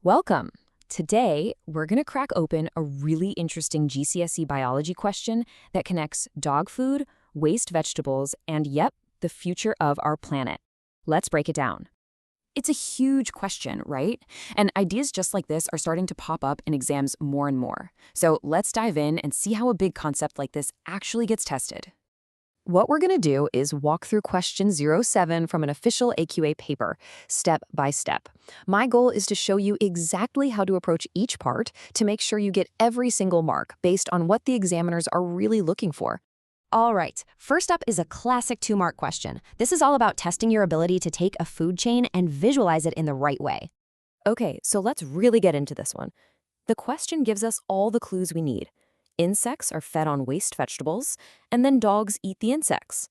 Welcome! Today, we're going to crack open a really interesting GCSE biology question that connects dog food, waste vegetables, and yep, the future of our planet. Let's break it down. It's a huge question, right? And ideas just like this are starting to pop up in exams more and more. So let's dive in and see how a big concept like this actually gets tested. What we're going to do is walk through question 07 from an official AQA paper, step by step. My goal is to show you exactly how to approach each part to make sure you get every single mark based on what the examiners are really looking for. All right, first up is a classic 2-mark question. This is all about testing your ability to take a food chain and visualize it in the right way. Okay, so let's really get into this one. The question gives us all the clues we need. Insects are fed on waste vegetables, and then dogs eat the insects.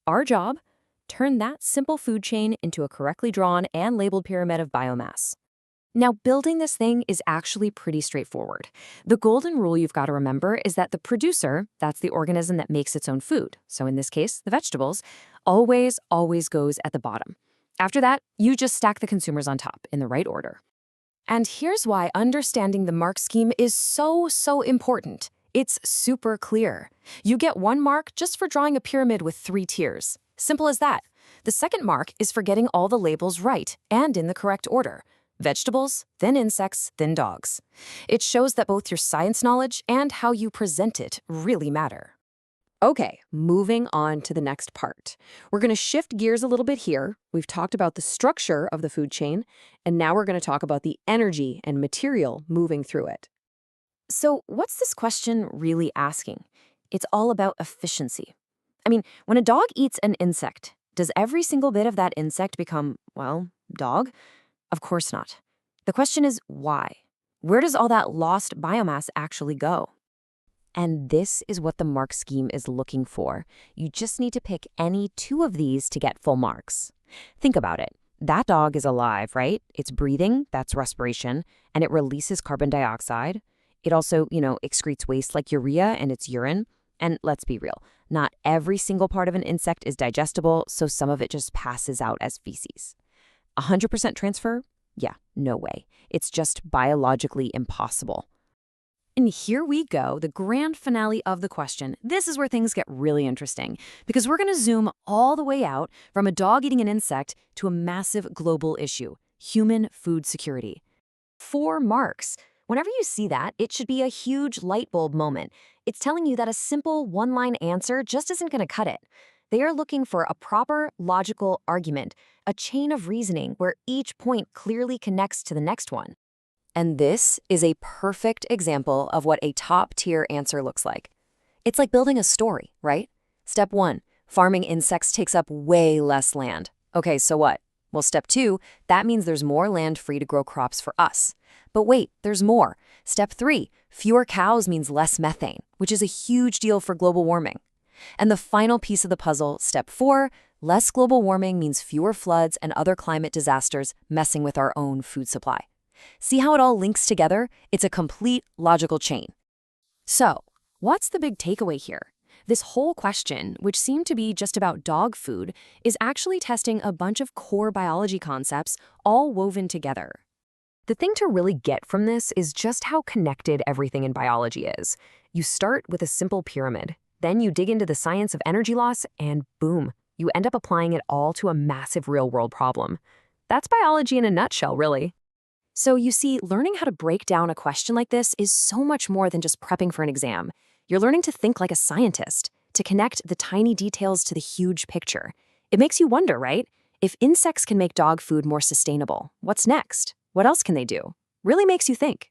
Our job? Turn that simple food chain into a correctly drawn and labeled pyramid of biomass. Now, building this thing is actually pretty straightforward. The golden rule you've got to remember is that the producer, that's the organism that makes its own food, so in this case, the vegetables, always goes at the bottom. After that, you just stack the consumers on top in the right order. And here's why understanding the mark scheme is so important. It's super clear. You get 1 mark just for drawing a pyramid with 3 tiers. Simple as that. The second mark is for getting all the labels right and in the correct order. Vegetables, then insects, then dogs. It shows that both your science knowledge and how you present it really matter. Okay, moving on to the next part. We're going to shift gears a little bit here. We've talked about the structure of the food chain, and now we're going to talk about the energy and material moving through it. So what's this question really asking? It's all about efficiency. I mean, when a dog eats an insect, does every single bit of that insect become, well, dog? Of course not. The question is why? Where does all that lost biomass actually go? And this is what the mark scheme is looking for. You just need to pick any 2 of these to get full marks. Think about it. That dog is alive, right? It's breathing, that's respiration, and it releases carbon dioxide. It also, excretes waste like urea and its urine. And let's be real, not every single part of an insect is digestible, so some of it just passes out as feces. 100% transfer? Yeah, no way. It's just biologically impossible. And here we go, the grand finale of the question. This is where things get really interesting, because we're going to zoom all the way out from a dog eating an insect to a massive global issue, human food security. 4 marks. Whenever you see that, it should be a huge light bulb moment. It's telling you that a simple 1-line answer just isn't going to cut it. They are looking for a proper, logical argument, a chain of reasoning where each point clearly connects to the next one. And this is a perfect example of what a top-tier answer looks like. It's like building a story, right? Step 1, farming insects takes up way less land. Okay, so what? Well, step 2, that means there's more land free to grow crops for us. But wait, there's more. Step 3, fewer cows means less methane, which is a huge deal for global warming. And the final piece of the puzzle, step 4, less global warming means fewer floods and other climate disasters messing with our own food supply. See how it all links together? It's a complete logical chain. So, what's the big takeaway here? This whole question, which seemed to be just about dog food, is actually testing a bunch of core biology concepts all woven together. The thing to really get from this is just how connected everything in biology is. You start with a simple pyramid, then you dig into the science of energy loss, and boom, you end up applying it all to a massive real-world problem. That's biology in a nutshell, really. So you see, learning how to break down a question like this is so much more than just prepping for an exam. You're learning to think like a scientist, to connect the tiny details to the huge picture. It makes you wonder, right? If insects can make dog food more sustainable, what's next? What else can they do? Really makes you think.